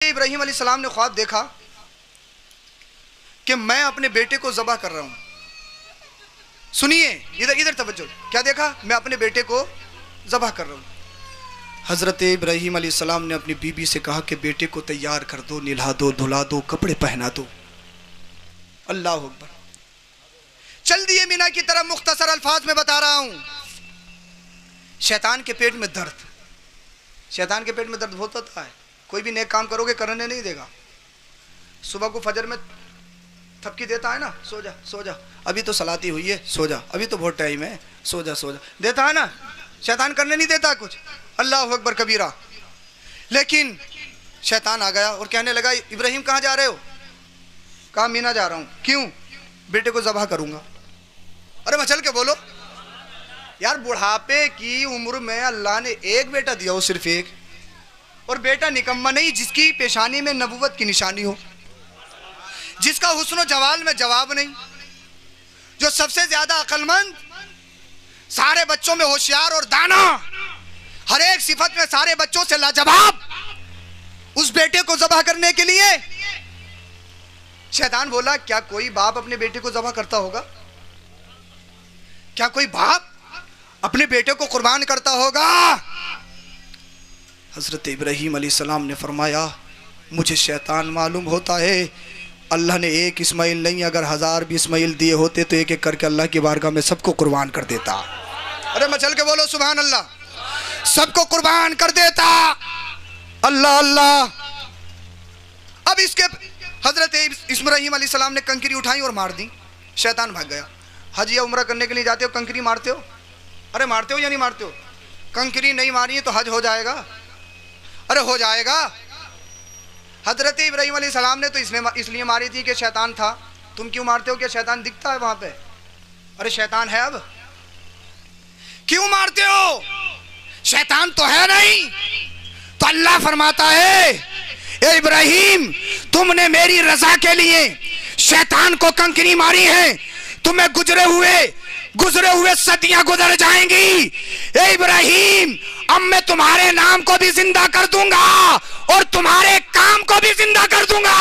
इब्राहीम अलैहिस्सलाम ने ख्वाब देखा कि मैं अपने बेटे को ज़बह कर रहा हूं। सुनिए, इधर इधर तवज्जो। क्या देखा? मैं अपने बेटे को ज़बह कर रहा हूं। हज़रत इब्राहीम अलैहिस्सलाम ने अपनी बीबी से कहा कि बेटे को तैयार कर दो, नहला दो, धुला दो, कपड़े पहना दो। अल्लाह अकबर। चल दिए मीना की तरफ। मुख्तसर अल्फाज में बता रहा हूं। शैतान के पेट में दर्द, शैतान के पेट में दर्द बहुत होता है। कोई भी नेक काम करोगे करने नहीं देगा। सुबह को फजर में थपकी देता है ना, सो जा सो जा, अभी तो सलाती हुई है, सो जा, अभी तो बहुत टाइम है, सो जा सो जा, देता है ना। शैतान करने नहीं देता कुछ। अल्लाह अकबर कबीरा। लेकिन शैतान आ गया और कहने लगा, इब्राहीम कहाँ जा रहे हो? कहा मीना जा रहा हूँ। क्यों? बेटे को ज़बह करूँगा। अरे मचल के बोलो यार, बुढ़ापे की उम्र में अल्लाह ने एक बेटा दिया हो, सिर्फ एक। और बेटा निकम्मा नहीं जिसकी पेशानी में नबूवत की निशानी हो, जिसका हुस्न जवाल में जवाब नहीं, जो सबसे ज्यादा अक्लमंद, सारे बच्चों में होशियार और दाना, हर एक सिफत में सारे बच्चों से लाजवाब, उस बेटे को ज़बह करने के लिए शैतान बोला, क्या कोई बाप अपने बेटे को ज़बह करता होगा? क्या कोई बाप अपने बेटे को कुर्बान करता होगा? हज़रत इब्राहीम अलैहिस्सलाम ने फरमाया, मुझे शैतान मालूम होता है, अल्लाह ने एक इस्माइल नहीं, अगर 1000 भी इस्माइल दिए होते तो एक एक करके अल्लाह की बारगाह में सबको कुर्बान कर देता। अरे मचल के बोलो सुभान अल्लाह। सबको कुर्बान कर देता। अल्लाह अल्लाह। अब इसके हजरत इब्राहीम अलैहिस्सलाम ने कंकरी उठाई और मार दी। शैतान भाग गया। हज या उम्रा करने के लिए जाते हो, कंकरी मारते हो? अरे मारते हो या नहीं मारते हो? कंकरी नहीं मारी है तो हज हो जाएगा? अरे हो जाएगा। हजरत इब्राहीम अलैहिस्सलाम ने तो इसलिए मारी थी कि शैतान था। तुम क्यों मारते हो? क्या शैतान दिखता है वहां पे? अरे शैतान है। अब क्यों मारते हो? शैतान तो है नहीं। तो अल्लाह फरमाता है, ए इब्राहीम, तुमने मेरी रजा के लिए शैतान को कंकरी मारी है, तुम्हें गुजरे हुए सदियां गुजर जाएंगी। ए इब्राहीम, अब मैं तुम्हारे नाम को भी जिंदा कर दूंगा और तुम्हारे काम को भी जिंदा कर दूंगा।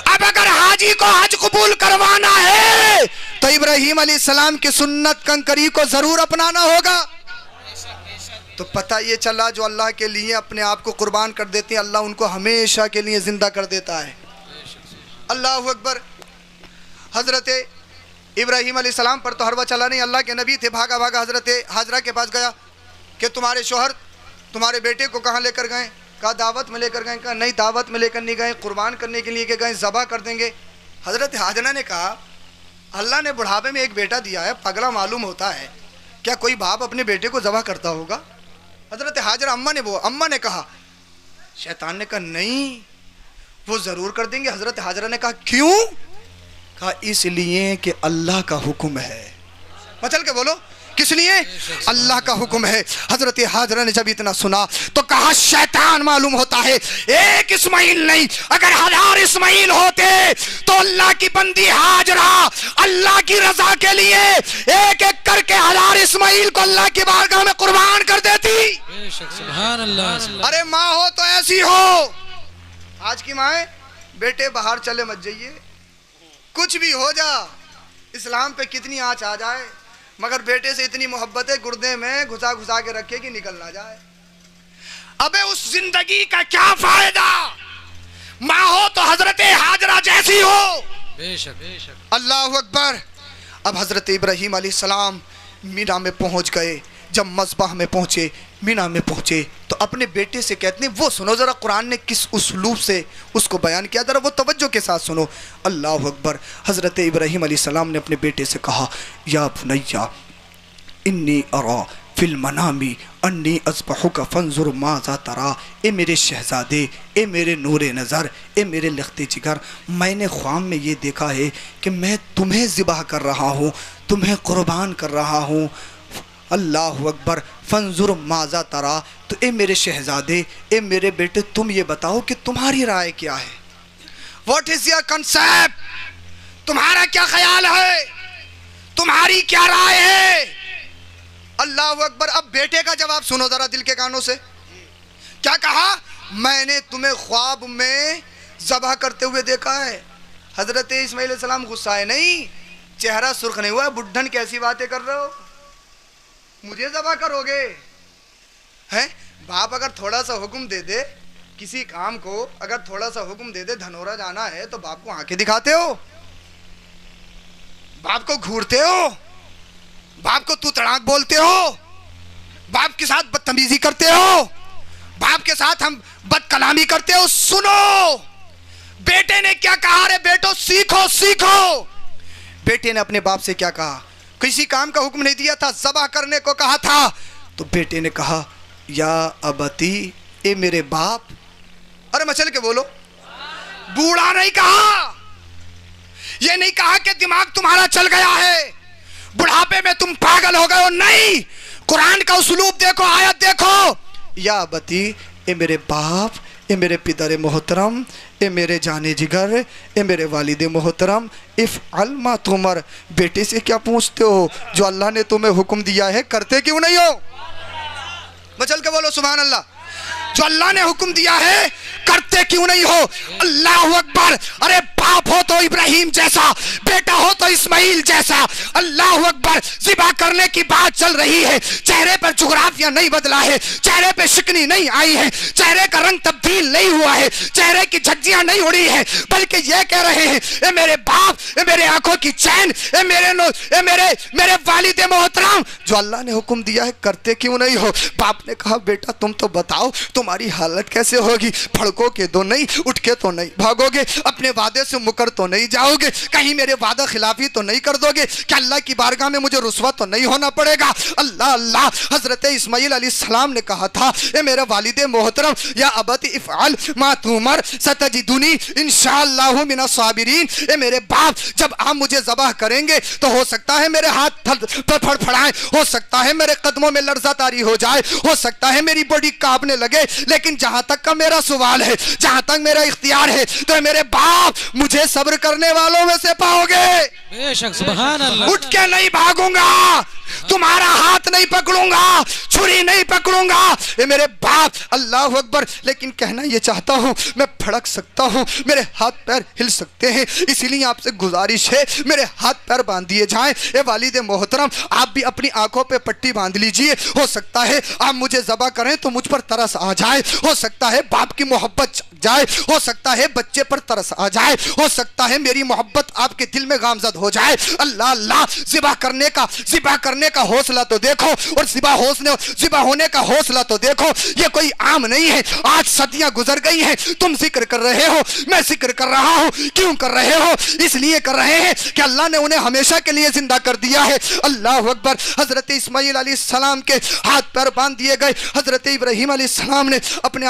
अब अगर हाजी को हज कबूल करवाना है तो इब्राहीम अलैहिस्सलाम की सुन्नत कंकरी को जरूर अपनाना होगा। तो पता ये चला, जो अल्लाह के लिए अपने आप को कुर्बान कर देते हैं, अल्लाह उनको हमेशा के लिए जिंदा कर देता है। अल्लाह अकबर। हजरत इब्राहीम अलैहिस्सलाम पर तो हरवा चला नहीं। अल्लाह के नबी थे। भागा भागा हजरत हाजरा के पास गया कि तुम्हारे शोहर तुम्हारे बेटे को कहाँ लेकर गए? कहा दावत में लेकर गए। कहा नहीं, दावत में लेकर नहीं गए, कुर्बान करने के लिए गए, ज़बह कर देंगे। हजरत हाजरा ने कहा, अल्लाह ने बुढ़ापे में एक बेटा दिया है, पगला मालूम होता है, क्या कोई बाप अपने बेटे को ज़बह करता होगा? हजरत हाजरा अम्मा ने कहा। शैतान ने कहा नहीं, वो ज़रूर कर देंगे। हजरत हाजरा ने कहा क्यों? कहा इसलिए कि अल्लाह का हुक्म है। मचल के बोलो, किस लिए? अल्लाह का हुक्म है। हजरत हाजरा ने जब इतना सुना तो कहा, शैतान मालूम होता है, एक इस्माइल नहीं, अगर 1000 इस्माइल होते तो अल्लाह की बंदी हाजरा अल्लाह की रजा के लिए एक एक करके 1000 इस्माइल को अल्लाह की बारगाह में कुर्बान कर देती। सुभान अल्लाह। अरे माँ हो तो ऐसी हो। आज की माँ, बेटे बाहर चले मत जाइए, कुछ भी हो जा, इस्लाम पे कितनी आँच आ जाए, मगर बेटे से इतनी मोहब्बत है, गुर्दे में घुसा घुसा के रखे कि निकल ना जाए। अबे उस जिंदगी का क्या फायदा? माँ हो तो हजरत हाजरा जैसी हो। बेशक बेशक। अल्लाह अकबर। अब हजरत इब्राहीम अलैहिस्सलाम मीना में पहुंच गए। जब मस्बह में पहुंचे, मीना में पहुंचे, तो अपने बेटे से कहते हैं, वो सुनो जरा कुरान ने किस उसलूब से उसको बयान किया, जरा वो तवज्जो के साथ सुनो। अल्लाह अकबर। हज़रत इब्राहीम अलैहिस्सलाम ने अपने बेटे से कहा, या बुनैया इन्नी अरा फिल मनामी अन्नी अस्बहुका फंजुर माज़ा तरा। ए मेरे शहज़ादे, ए मेरे नूरे नज़र, ए मेरे लख्ते जिगर, मैंने ख्वाब में ये देखा है कि मैं तुम्हें ज़िबह कर रहा हूँ, तुम्हें कुर्बान कर रहा हूँ। अल्लाह अकबर। फंजुर माज़ा तरा, तो ए मेरे शहज़ादे, ए मेरे बेटे, तुम ये बताओ कि तुम्हारी राय क्या है? What is your concept? तुम्हारा क्या ख्याल है? तुम्हारी क्या राय है? अल्लाह अकबर। अब बेटे का जवाब सुनो जरा दिल के कानों से। क्या कहा? मैंने तुम्हें ख्वाब में ज़बह करते हुए देखा है। हज़रत इस्माइल अलैहिस्सलाम गुस्सा है नहीं, चेहरा सुर्ख नहीं हुआ। बुढ़न कैसी बातें कर रहे हो, मुझे ज़बह करोगे? हैं? बाप अगर थोड़ा सा हुक्म दे दे किसी काम को, अगर थोड़ा सा हुक्म दे दे धनौरा जाना है तो बाप को आंखें दिखाते हो, बाप को घूरते हो, बाप को तू तड़ाक बोलते हो, बाप के साथ बदतमीजी करते हो, बाप के साथ हम बदकलामी करते हो। सुनो, बेटे ने क्या कहा? रे बेटो सीखो सीखो। बेटे ने अपने बाप से क्या कहा? किसी काम का हुक्म नहीं दिया था, ज़बह करने को कहा था। तो बेटे ने कहा या अबती, ए मेरे बाप। अरे मचल के बोलो, बूढ़ा नहीं कहा, ये नहीं कहा कि दिमाग तुम्हारा चल गया है, बुढ़ापे में तुम पागल हो गए हो, नहीं। कुरान का उस्लूब देखो, आयत देखो। या अबती, ए मेरे बाप, ए मेरे पितर मोहतरम, ए मेरे जाने जिगर, ए मेरे वालिद मोहतरम, इफ अलमा तुमर। बेटे से क्या पूछते हो? जो अल्लाह ने तुम्हें हुक्म दिया है करते क्यों नहीं हो? मचल के बोलो सुभान अल्लाह। जो अल्लाह ने हुक्म दिया है करते क्यों नहीं हो? अल्लाह अकबर। अरे बाप हो तो इब्राहिम जैसा, बेटा हो तो इस्माइल जैसा। अल्लाह अकबर। ज़िबा करने की बात चल रही है, चेहरे पर जुगराफिया नहीं बदला है, चेहरे पे शिकनी नहीं आई है, चेहरे का रंग तब्दील नहीं हुआ है, चेहरे की झज्जियां नहीं उड़ी है, बल्कि ये कह रहे हैं ए मेरे बाप, ए मेरे आंखों की चैन, ए मेरे वालिद मोहतरम, जो अल्लाह ने हुक्म दिया है करते क्यों नहीं हो? बाप ने कहा बेटा तुम तो बताओ तुम्हारी हालत कैसे होगी? भड़कोगे तो नहीं, उठ के तो नहीं भागोगे, अपने वादे से मुकर तो नहीं जाओगे, कहीं मेरे वादा खिलाफी तो नहीं कर दोगे, क्या अल्लाह की बारगाह में मुझे रुस्वा तो नहीं होना पड़ेगा? अल्लाह अल्लाह। हजरत इस्माइल अलैहिस्सलाम ने कहा था ए मेरे वालिदे मोहतरम, या अबती इफ़अल मा तुमर सतजिदुनी इंशाअल्लाहु मिनस साबिरीन। ए मेरे बाप, जब आप मुझे ज़बह करेंगे तो हो सकता है मेरे हाथ फड़फड़ाएं, हो सकता है मेरे कदमों में लर्जा तारी हो जाए, हो सकता है मेरी बॉडी कांपने लगे, लेकिन जहां तक का मेरा सवाल है, जहां तक मेरा इख्तियार है, तो मेरे बाप मुझे सब्र करने वालों में से पाओगे। बेशक सुभान अल्लाह। उठ के नहीं भागूंगा, तुम्हारा हाथ नहीं पकड़ूंगा, छुरी नहीं पकड़ूंगा। ये मेरे बाप, अल्लाह अकबर। लेकिन कहना ये चाहता हूँ मैं फड़क सकता हूँ, मेरे हाथ पैर हिल सकते हैं, इसीलिए आपसे गुजारिश है मेरे हाथ पैर बांध दिए जाएं। ये वालिद मोहतरम आप भी अपनी आंखों पे पट्टी बांध लीजिए, हो सकता है आप मुझे ज़बह करें तो मुझ पर तरस आ जाए, हो सकता है बाप की मोहब्बत जाए, हो सकता है बच्चे पर तरस आ जाए, हो सकता है मेरी मोहब्बत आपके दिल में गामजद हो जाए। अल्लाह अल्लाह। ज़िबा करने का हौसला तो देखो, और ज़िबा होने का हौसला तो देखो, ये कोई आम नहीं है। आज सदियां गुजर गई हैं, तुम जिक्र कर रहे हो, मैं जिक्र कर रहा हूं। क्यों कर रहे हो? इसलिए कर रहे हैं कि अल्लाह ने उन्हें हमेशा के लिए जिंदा कर दिया है। अल्लाह अकबर। हजरत इस्माइल अलैहिस्सलाम के हाथ पैर बांध दिए गए। हजरत इब्राहिम अलैहिस्सलाम ने अपनी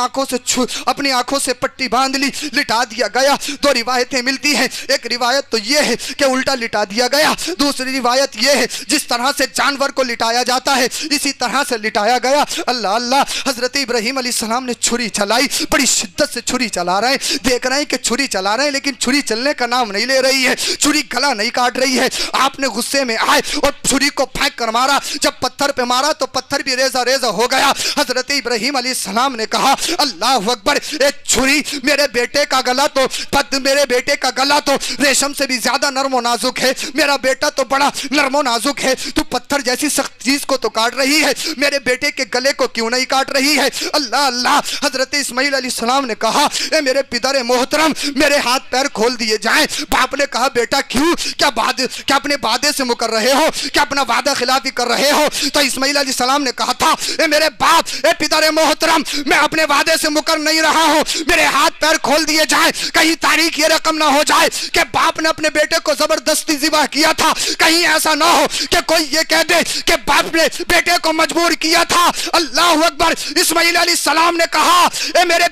आंखों से पट्टी बांध ली, लिटा दिया गया। दो रिवायतें मिलती हैं, एक रिवायत तो यह है कि उल्टा लिटा दिया गया, दूसरी रिवायत यह है जिस तरह से जानवर को लिटाया जाता है इसी तरह से लिटाया गया। अल्लाह अल्लाह। हजरत इब्राहिम अलैहिस्सलाम ने छुरी चलाई, बड़ी शिद्दत से छुरी चला रहे हैं, देख रहे हैं कि छुरी चला रहे हैं, लेकिन छुरी चलने का नाम नहीं ले रही है, छुरी गला नहीं काट रही है। आपने गुस्से में आए और छुरी को फेंक कर मारा, जब पत्थर पे मारा तो पत्थर भी रेजा रेजा हो गया। हजरत इब्राहिम अलैहिस्सलाम ने कहा अल्लाह अकबर, एक छुरी मेरे बेटे का गला तो रेशम से भी ज्यादा नरम और नाजुक है, मेरा बेटा तो बड़ा नरम और नाजुक है, तू पत्थर जैसी सख्त चीज को तो काट रही है, मेरे बेटे के गले को क्यों नहीं काट रही है? अल्लाह अल्लाह। हजरत इस्माइल अलैहिस्सलाम ने कहा ए मेरे पितर मोहतरम, मेरे हाथ पैर खोल दिए जाएं। बाप ने कहा बेटा क्यों? क्या अपने वादे से मुकर रहे हो? क्या अपना वादा खिलाफी कर रहे हो? तो इस्माइल अलैहिस्सलाम ने कहा था ए मेरे बाप, ए पितर मोहतरम, मैं अपने वादे से मुकर नहीं रहा हूं, मेरे हाथ पैर खोल दिए जाएं। कहीं तारीख ये रकम ना हो जाए कि बाप ने अपने बेटे को जबरदस्ती ज़िबा किया था, कहीं ऐसा ना हो कि कोई ये कह दे कि बाप ने बेटे को मजबूर किया था। अल्लाह अकबर। इस्माइल अलैहिस्सलाम ने कहा ए मेरे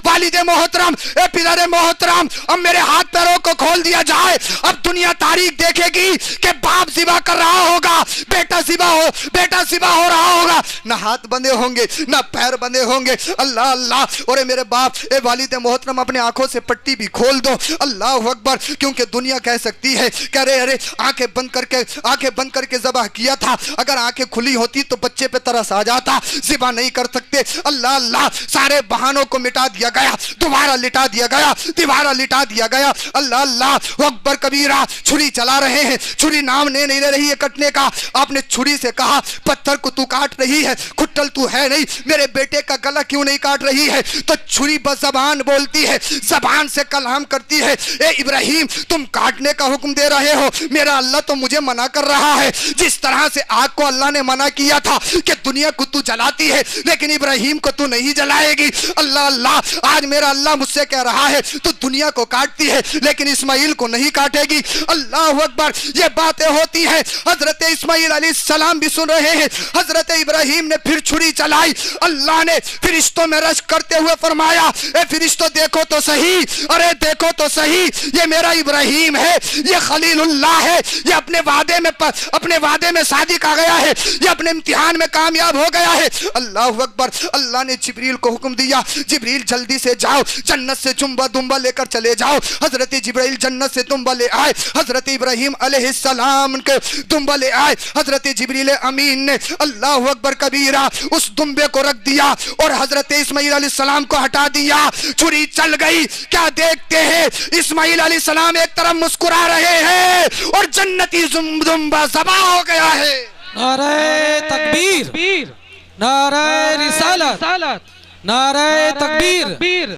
वालिद मोहतरम, ए पितर मोहतरम, अब मेरे हाथ पैरों को खोल दिया जाए। अब दुनिया तारीख देखेगी कि बाप ज़िबा कर रहा होगा, बेटा ज़िबा हो रहा होगा, ना हाथ बंधे होंगे ना पैर बंधे होंगे। अल्लाह अल्लाह। और मेरे बाप, ए वालिद मोहतरम, अपने आंखों से पट्टी भी खोल दो। अल्लाह अकबर। क्योंकि दुनिया कह सकती है कह रहे अरे आंखें बंद करके ज़बह किया था, अगर आंखें खुली होती तो बच्चे पे तरस आ जाता, ज़िबा नहीं कर सकते। अल्लाह अल्लाह, सारे बहानों को मिटा दिया गया, दोबारा लिटा दिया गया, दोबारा लिटा दिया गया। अल्लाह अल्लाह, वो अकबर कबीरा छुरी चला रहे हैं, छुरी नाम ने नहीं ले रही है कटने का। आपने छुरी से कहा पत्थर को तू काट रही है, खुट्टल तू है नहीं, मेरे बेटे का गला क्यों नहीं काट रही है? तो छुरी बस ज़बान बोलती है, ज़बान से कलाम करती है, ए इब्राहिम तुम काटने का हुक्म दे रहे हो, मेरा अल्लाह तो मुझे मना कर रहा है। जिस तरह से आग को अल्लाह ने मना किया था कि दुनिया को तू जलाती है लेकिन इब्राहिम को तू नहीं जलाएगी, अल्लाह अल्लाह, आज मेरा अल्लाह मुझसे कह रहा है तू दुनिया को काटती है लेकिन इस्माइल को नहीं काटेगी। अल्लाह अकबर, ये बातें होती हैं, हजरत इस्माइल अलैहिस्सलाम भी सुन रहे हैं। हजरत इब्राहिम ने फिर छुरी चलाई, अल्लाह ने फिरिश्तों में रश्क करते हुए फरमाया, ए फिरिश्तों देखो तो सही, अरे देखो तो सही, ये मेरा इब्राहिम है, ये खलीलुल्लाह है, ये अपने वादे में सादिक आ गया है, ये अपने इम्तिहान में कामयाब हो गया है। अल्लाह अकबर, अल्लाह ने जिब्रील को हुक्म दिया, जिब्रील जल्दी से जाओ, जन्नत से जुम्बा दुम्बा लेकर चले जाओ। हजरत जिब्रील जन्नत से दुम्बा ले आए, हजरत इब्राहिम अलैहिस्सलाम के दुम्बा ले आए। हजरत जिब्रील अमीन ने अल्लाह अकबर कबीरा उस दुम्बे को रख दिया और हजरत इस्माइल अलैहिस्सलाम को हटा दिया। छुरी चल गई। क्या देखते हैं, इस्माइल अलैहिस्सलाम एक तरफ मुस्कुरा रहे हैं और जन्नती दुम्बा ज़बा हो गया है। नारे तकबीर, नारे रिसालत, नारे तकबीर।